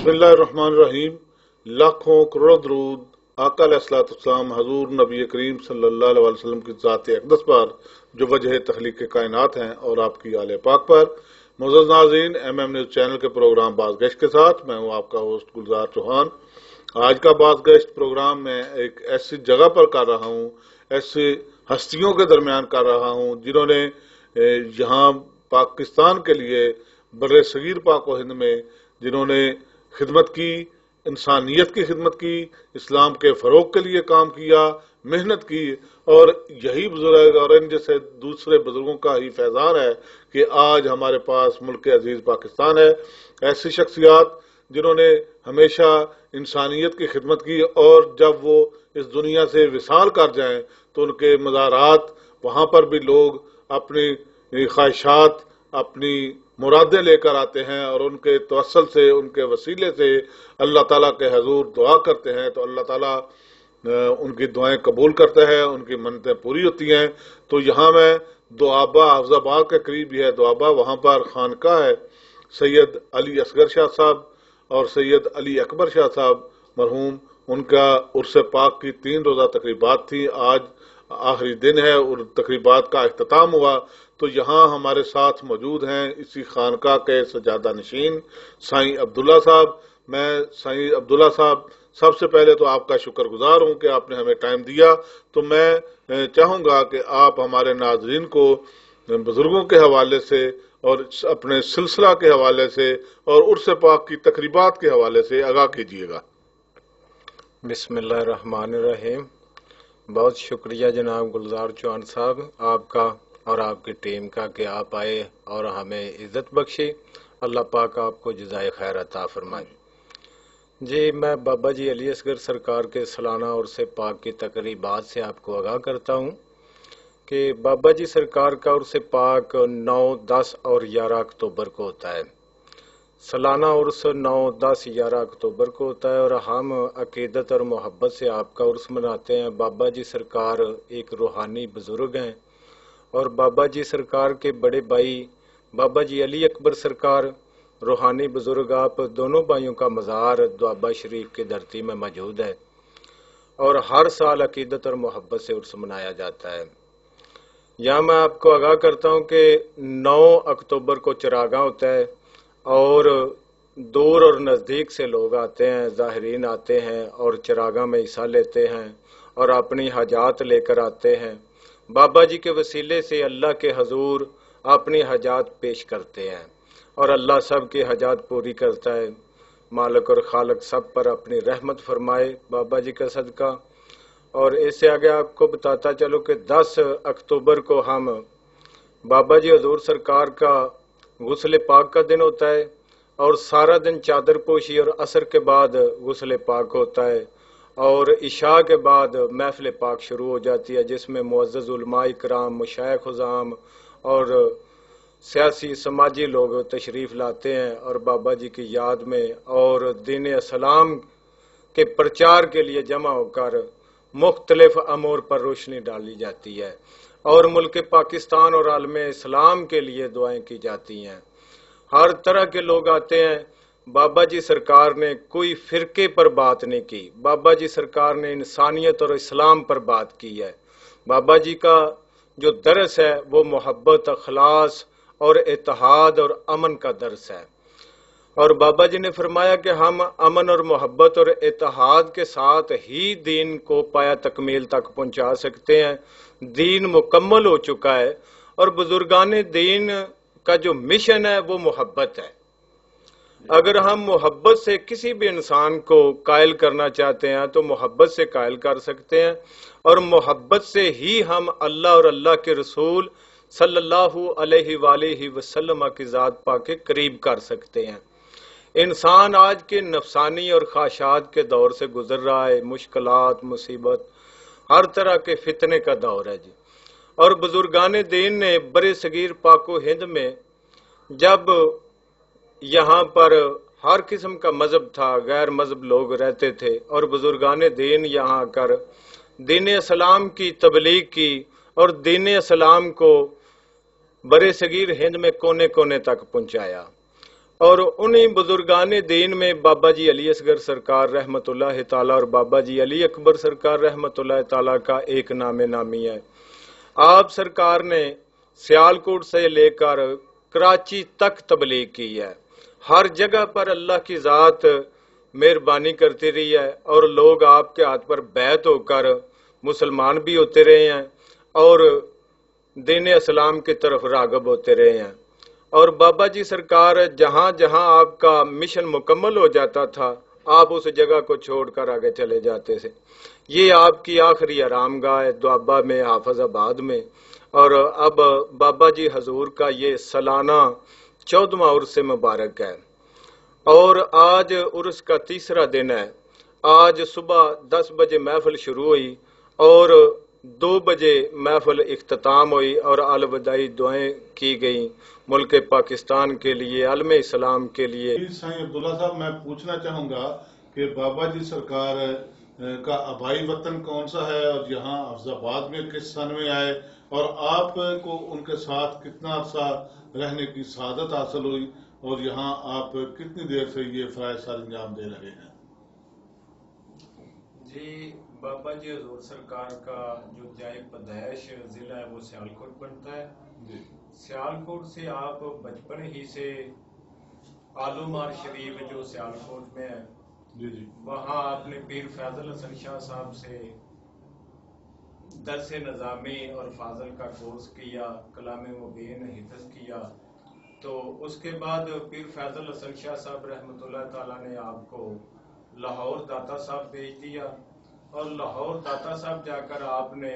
बिस्मिल्लाहिर्रहमानिर्रहीम। लाखों करोड़ों दरूद आका अलैहिस्सलाम हजूर नबी करीम सल्लल्लाहु अलैहि वसल्लम की ज़ात अक़दस पर जो वजह तख्लीक कायनात हैं और आपकी आले पाक पर। मुअज़्ज़ज़ नाज़रीन, MM न्यूज़ चैनल के प्रोग्राम बाज़गश्त के साथ मैं हूँ आपका होस्ट गुलजार चौहान। आज का बाज़गश्त प्रोग्राम में एक ऐसी जगह पर कर रहा हूँ, ऐसी हस्तियों के दरमियान कर रहा हूँ जिन्होंने यहाँ पाकिस्तान के लिए बर्रे सगीर पाक व हिंद में जिन्होंने खिदमत की, इंसानियत की खिदमत की, इस्लाम के फ़रोग के लिए काम किया, मेहनत की। और यही बुजुर्ग और इन जैसे दूसरे बुजुर्गों का ही फैज़ान है कि आज हमारे पास मुल्क अजीज़ पाकिस्तान है। ऐसी शख्सियात जिन्होंने हमेशा इंसानियत की खिदमत की और जब वो इस दुनिया से विसाल कर जाएं तो उनके मज़ारात वहाँ पर भी लोग अपनी ख्वाहिशात, अपनी मुरादें लेकर आते हैं और उनके तवस्सुल से, उनके वसीले से अल्लाह ताला के हजूर दुआ करते हैं तो अल्लाह ताला उनकी दुआएं कबूल करता है, उनकी मन्नतें पूरी होती हैं। तो यहाँ मैं दुआबा हफ्जाबाद के करीब ही है दुआबा, वहाँ पर खानका है सैयद अली असगर शाह साहब और सैयद अली अकबर शाह साहब मरहूम। उनका उर्स पाक की 3 रोज़ा तकरीबात थी। आज आखिरी दिन है और तकरीबात का अख्ताम हुआ। तो यहाँ हमारे साथ मौजूद हैं इसी खानका के सजादा नशीन साईं अब्दुल्ला साहब। मैं साईं अब्दुल्ला साहब, सबसे पहले तो आपका शुक्रगुजार हूँ कि आपने हमें टाइम दिया। तो मैं चाहूँगा कि आप हमारे नाजरीन को बुजुर्गों के हवाले से और अपने सिलसिला के हवाले से और उर्स पाक की तकरीबात के हवाले से आगाह कीजिएगा। बिस्मिल्लाहिर्रहमानिर्रहीम। बहुत शुक्रिया जनाब गुलजार चौहान साहब आपका और आपकी टीम का कि आप आए और हमें इज़्ज़त बख्शी। अल्लाह पाक आपको जज़ाए खैर अता फरमाए। जी, मैं बाबा जी अली असगर सरकार के सालाना उर्स पाक की तकरीबात से आपको आगाह करता हूँ कि बाबा जी सरकार का उर्स पाक 9, 10 और 11 अक्टूबर को होता है। सालाना उर्स 9, 10, 11 अक्टूबर को होता है और हम अकीदत और मोहब्बत से आपका उर्स मनाते हैं। बाबा जी सरकार एक रूहानी बुजुर्ग हैं और बाबा जी सरकार के बड़े भाई बाबा जी अली अकबर सरकार रूहानी बुजुर्ग, आप दोनों भाइयों का मज़ार दुआबा शरीफ की धरती में मौजूद है और हर साल अकीदत और मोहब्बत से उर्स मनाया जाता है। यहाँ मैं आपको आगाह करता हूँ कि 9 अक्टूबर को चरागा होता है और दूर और नज़दीक से लोग आते हैं, ज़ाहिरीन आते हैं और चरागा में हिस्सा लेते हैं और अपनी हाजात लेकर आते हैं। बाबा जी के वसीले से अल्लाह के हजूर अपनी हाजात पेश करते हैं और अल्लाह सब की हाजात पूरी करता है। मालिक और खालक सब पर अपनी रहमत फरमाए बाबा जी का सदका। और इससे आगे आपको बताता चलो कि 10 अक्टूबर को हम बाबा जी हजूर सरकार का गुस्ल पाक का दिन होता है और सारा दिन चादर पोशी और असर के बाद गुस्ल पाक होता है और इशा के बाद महफिल पाक शुरू हो जाती है जिसमें मुअज़्ज़ज़ उलमा इकराम, मशाइख उज़ाम और सियासी समाजी लोग तशरीफ़ लाते हैं और बाबा जी की याद में और दीन इस्लाम के प्रचार के लिए जमा होकर मुख्तलिफ अमूर पर रोशनी डाली जाती है और मुल्क पाकिस्तान और आलम इस्लाम के लिए दुआएं की जाती हैं। हर तरह के लोग आते हैं। बाबा जी सरकार ने कोई फ़िरके पर बात नहीं की, बाबा जी सरकार ने इंसानियत और इस्लाम पर बात की है। बाबा जी का जो दरस है वो मोहब्बत, अखलास और इत्तेहाद और अमन का दरस है और बाबा जी ने फरमाया कि हम अमन और मोहब्बत और इत्तेहाद के साथ ही दीन को पाया तकमील तक पहुंचा सकते हैं। दीन मुकम्मल हो चुका है और बुजुर्गान दीन का जो मिशन है वो मोहब्बत है। अगर हम मोहब्बत से किसी भी इंसान को कायल करना चाहते हैं तो मोहब्बत से कायल कर सकते हैं और मोहब्बत से ही हम अल्लाह और अल्लाह के रसूल सल्लल्लाहु अलैहि वसल्लम की ज़ात पाक के करीब कर सकते हैं। इंसान आज के नफसानी और ख्वाहिशात के दौर से गुजर रहा है। मुश्किलात, मुसीबत, हर तरह के फितने का दौर है जी। और बुजुर्गान दीन ने बड़े सगीर पाको हिंद में जब यहाँ पर हर किस्म का मजहब था, गैर मजहब लोग रहते थे और बुजुर्गान दीन यहाँ आकर दीन इस्लाम की तबलीग की और दीन इस्लाम को बड़े सगीर हिंद में कोने कोने तक पहुँचाया اور انہی بزرگان دین میں بابا جی علی اصغر سرکار رحمت اللہ تعالیٰ اور بابا جی علی اکبر سرکار رحمت اللہ تعالیٰ کا ایک نام نامی ہے۔ آپ سرکار نے سیالکوٹ سے لے کر کراچی تک تبلیغ کی ہے، ہر جگہ پر اللہ کی ذات مہربانی کرتی رہی ہے اور لوگ آپ کے ہاتھ پر بیعت ہو کر مسلمان بھی ہوتے رہے ہیں اور دین اسلام کی طرف راغب ہوتے رہے ہیں۔ اور بابا جی سرکار جہاں جہاں آپ کا مشن مکمل ہو جاتا تھا آپ اس جگہ کو چھوڑ کر آگے چلے جاتے تھے۔ یہ آپ کی آخری آرام گاہ ہے دوابہ میں، حافظ آباد میں، اور اب بابا جی حضور کا یہ سالانہ 14واں عرس مبارک ہے اور آج عرس کا تیسرا دن ہے۔ آج صبح 10 بجے محفل شروع ہوئی اور 2 بجے محفل اختتام ہوئی اور الوداعی دعائیں کی گئیں ملک پاکستان کے لیے، عالم اسلام کے لیے۔ سائیں عبداللہ صاحب، میں پوچھنا چاہوں گا کہ بابا جی سرکار کا آبائی وطن کون سا ہے اور یہاں حافظ آباد میں کس سن میں آئے اور آپ کو ان کے ساتھ کتنا عرصہ رہنے کی سعادت حاصل ہوئی اور یہاں آپ کتنی دیر سے یہ فرائض سر انجام دے رہے ہیں؟ جی، بابا جی حضور سرکار کا جو جائے پیدائش ضلع ہے وہ سیالکوٹ بنتا ہے۔ جی، سیالکوٹ سے آپ بچپن ہی سے آلومار شریف جو سیالکوٹ میں ہے، جی جی، وہاں آپ نے پیر فیضل حسن شاہ صاحب سے درس نظامی اور فاضل کا کورس کیا، کلام مبین حفظ کیا۔ تو اس کے بعد پیر فیضل حسن شاہ صاحب رحمۃ اللہ تعالیٰ نے آپ کو لاہور داتا صاحب بھیج دیا اور لاہور داتا صاحب جا کر آپ نے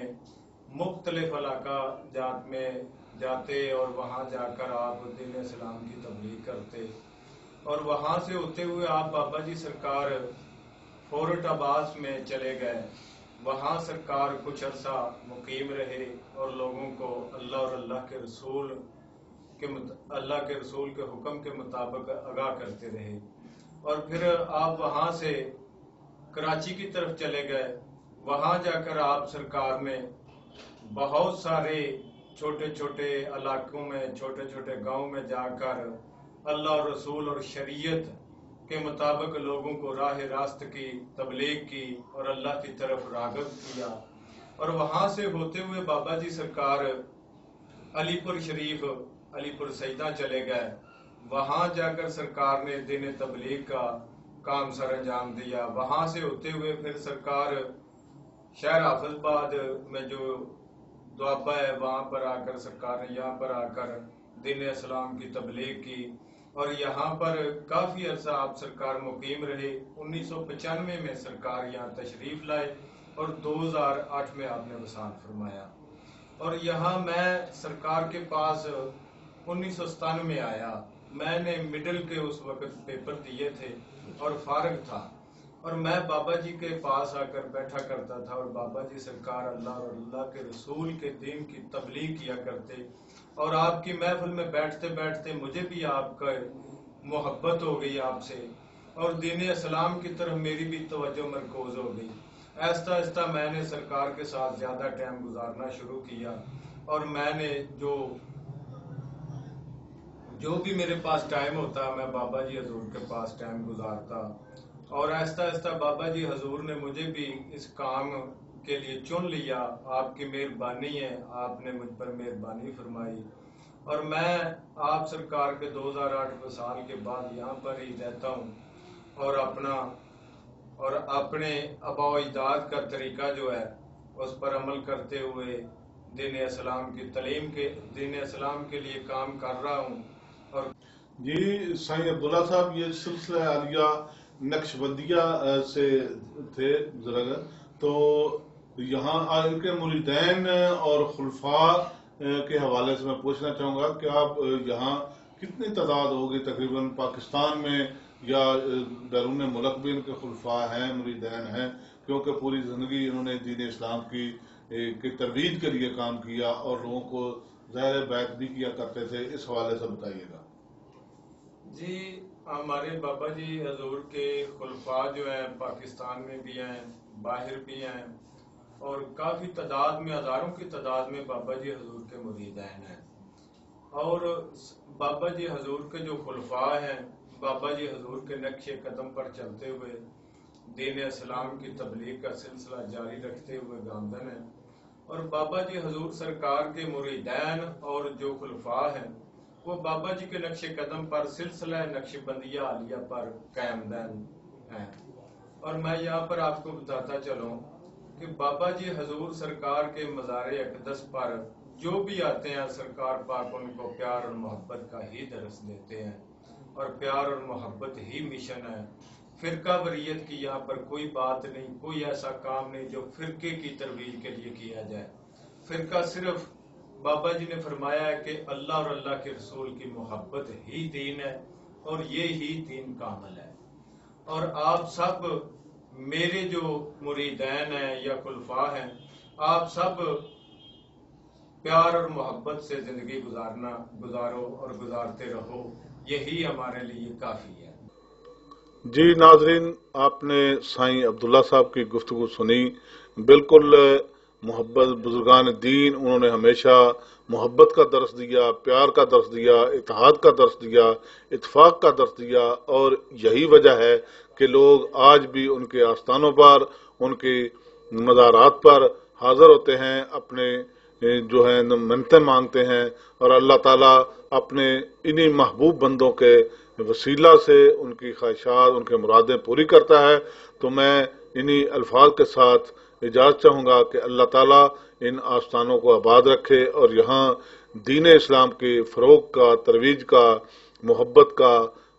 مختلف علاقہ جات میں جاتے اور وہاں جا کر آپ دین اسلام کی تبلیغ کرتے اور وہاں سے ہوتے ہوئے آپ بابا جی سرکار فورٹ عباس میں چلے گئے۔ وہاں سرکار کچھ عرصہ مقیم رہے اور لوگوں کو اللہ اور اللہ کے رسول کے حکم کے مطابق آگاہ کرتے رہے اور پھر آپ وہاں سے کراچی کی طرف چلے گئے۔ وہاں جا کر آپ سرکار نے بہت سارے چھوٹے چھوٹے علاقوں میں، چھوٹے چھوٹے گاؤں میں جا کر اللہ اور رسول اور شریعت کے مطابق لوگوں کو راہ راست کی تبلیغ کی اور اللہ کی طرف راغب کیا اور وہاں سے ہوتے ہوئے بابا جی سرکار علی پور شریف، علی پور سیدہ چلے گئے۔ وہاں جا کر سرکار نے دین تبلیغ کا کام سر انجام دیا۔ وہاں سے ہوتے ہوئے پھر سرکار شہر حافظ آباد میں جو دوابہ ہے وہاں پر آ کر سرکار نے یہاں پر آ کر دین اسلام کی تبلیغ کی اور یہاں پر کافی عرصہ آپ سرکار مقیم رہے۔ 1995 میں سرکار یہاں تشریف لائے اور 2008 میں آپ نے وصال فرمایا اور یہاں میں سرکار کے پاس 1997 میں آیا۔ میں نے مڈل کے اس وقت پیپر دیے تھے اور فارغ تھا اور میں بابا جی کے پاس آ کر بیٹھا کرتا تھا اور بابا جی سرکار اللہ اور اللہ کے رسول کے دین کی تبلیغ کیا کرتے اور آپ کی محفل میں بیٹھتے بیٹھتے مجھے بھی آپ کا محبت ہو گئی آپ سے اور دین اسلام کی طرف میری بھی توجہ مرکوز ہو گئی۔ آہستہ آہستہ میں نے سرکار کے ساتھ زیادہ ٹائم گزارنا شروع کیا اور میں نے جو بھی میرے پاس ٹائم ہوتا میں بابا جی حضور کے پاس ٹائم گزارتا اور آہستہ آہستہ بابا جی حضور نے مجھے بھی اس کام کے لیے چن لیا۔ آپ کی مہربانی ہے، آپ نے مجھ پر مہربانی فرمائی اور میں آپ سرکار کے 2008 وصال کے بعد یہاں پر ہی رہتا ہوں اور اپنے آباء و اجداد کا طریقہ جو ہے اس پر عمل کرتے ہوئے دین اسلام کی تعلیم دین اسلام کے لیے کام کر رہا ہوں۔ اور جی سائیں عبداللہ صاحب، یہ سلسلہ عالیہ نقش بندیہ سے تھے بزرگ، تو یہاں ان کے مریدین اور خلفاء کے حوالے سے میں پوچھنا چاہوں گا کہ آپ یہاں کتنی تعداد ہوگی تقریباً پاکستان میں یا بیرون ملک بھی ان کے خلفاء ہیں، مریدین ہیں، کیونکہ پوری زندگی انہوں نے دین اسلام کی ترویج کے لیے کام کیا اور لوگوں کو ظاہر بیعت بھی کیا کرتے تھے، اس حوالے سے بتائیے گا۔ جی، ہمارے بابا جی حضور کے خلفاء جو ہیں پاکستان میں بھی ہیں، باہر بھی ہیں اور کافی تعداد میں، ہزاروں کی تعداد میں بابا جی حضور کے مریدین ہیں اور بابا جی حضور کے جو خلفاء ہیں बाबा जी हजूर के नक्शे कदम पर चलते हुए दीन इस्लाम की तबलीग का सिलसिला जारी रखते हुए गामजन है, और बाबा जी हजूर सरकार के मुरीदैन और जो खुलफा हैं वो बाबा जी के नक्शे कदम पर सिलसिला नक्शबंदिया आलिया पर कायमदान हैं। और मैं यहाँ पर आपको बताता चलूँ कि बाबा जी हजूर सरकार के मज़ार अक़दस पर जो भी आते हैं सरकार पाक उनको प्यार और मोहब्बत का ही दर्स देते हैं, और प्यार और मोहब्बत ही मिशन है। फिरका वरीयत की यहाँ पर कोई बात नहीं, कोई ऐसा काम नहीं जो फिरके की तरवीज के लिए किया जाए। फिरका सिर्फ बाबा जी ने फरमाया है कि अल्लाह और अल्लाह के रसूल की मोहब्बत ही दीन है, और ये ही दीन कामिल है। और आप सब मेरे जो मुरीदैन हैं या खुलफा हैं, आप सब प्यार और मोहब्बत से जिंदगी गुजारो और गुजारते रहो, यही हमारे लिए काफी है। जी नाजरीन, आपने साईं अब्दुल्ला साहब की गुफ्तगू सुनी। बिल्कुल मोहब्बत बुजुर्गान दीन, उन्होंने हमेशा मोहब्बत का दर्स दिया, प्यार का दर्स दिया, इत्तेहाद का दर्स दिया, इत्फाक का दर्स दिया, और यही वजह है कि लोग आज भी उनके आस्थानों पर, उनके मज़ारात पर हाजिर होते हैं, अपने जो है मन्नतें मांगते हैं, और अल्लाह ताला अपने इन्हीं महबूब बंदों के वसीला से उनकी ख्वाहिशात, उनके मुरादें पूरी करता है। तो मैं इन्हीं अल्फाज के साथ इजाज़त चाहूँगा कि अल्लाह ताला इन आस्थानों को आबाद रखे, और यहाँ दीन इस्लाम के फ़रोग़ का, तरवीज का, मोहब्बत का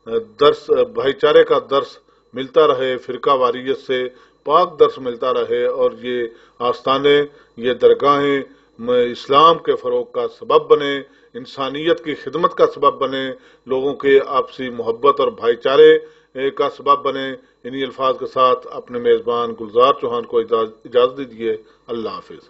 दर्स, भाईचारे का दर्स मिलता रहे, फ़िरका वारियत से पाक दर्स मिलता रहे, और ये आस्थाने, ये दरगाहें इस्लाम के फ़रोग़ का सबब बने, इंसानियत की खिदमत का सबब बने, लोगों के आपसी मोहब्बत और भाईचारे का सबब बने। इन्हीं अल्फाज के साथ अपने मेज़बान गुलजार चौहान को इजाज़त दीजिए। अल्लाह हाफिज़।